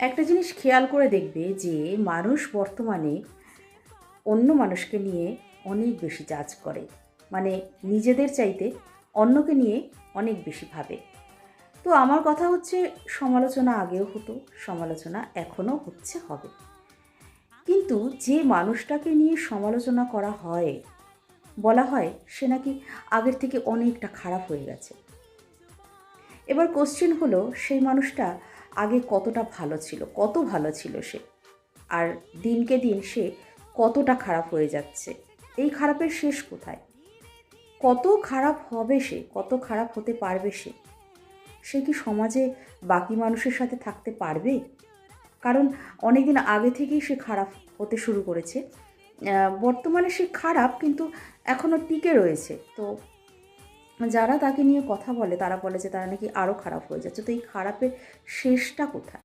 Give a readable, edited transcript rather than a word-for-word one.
একটা জিনিস খেয়াল করে দেখবে যে মানুষ বর্তমানে অন্য মানুষকে নিয়ে অনেক বেশি জাজ করে। মানে নিজেদের চাইতে অন্যকে নিয়ে অনেক বেশি ভাবে। তো আমার কথা হচ্ছে, সমালোচনা আগেও হতো, সমালোচনা এখনও হচ্ছে, হবে। কিন্তু যে মানুষটাকে নিয়ে সমালোচনা করা হয়, বলা হয় সে নাকি আগের থেকে অনেকটা খারাপ হয়ে গেছে। এবার কোশ্চেন হলো, সেই মানুষটা আগে কতটা ভালো ছিল, কত ভালো ছিল সে, আর দিনকে দিন সে কতটা খারাপ হয়ে যাচ্ছে। এই খারাপের শেষ কোথায়? কত খারাপ হবে সে, কত খারাপ হতে পারবে সে? সে কি সমাজে বাকি মানুষের সাথে থাকতে পারবে? কারণ অনেকদিন আগে থেকেই সে খারাপ হতে শুরু করেছে। বর্তমানে সে খারাপ, কিন্তু এখনও টিকে রয়েছে। তো যারা তাকে নিয়ে কথা বলে তারা বলে যে তারা নাকি আরও খারাপ হয়ে যাচ্ছে। তো এই খারাপের শেষটা কোথায়?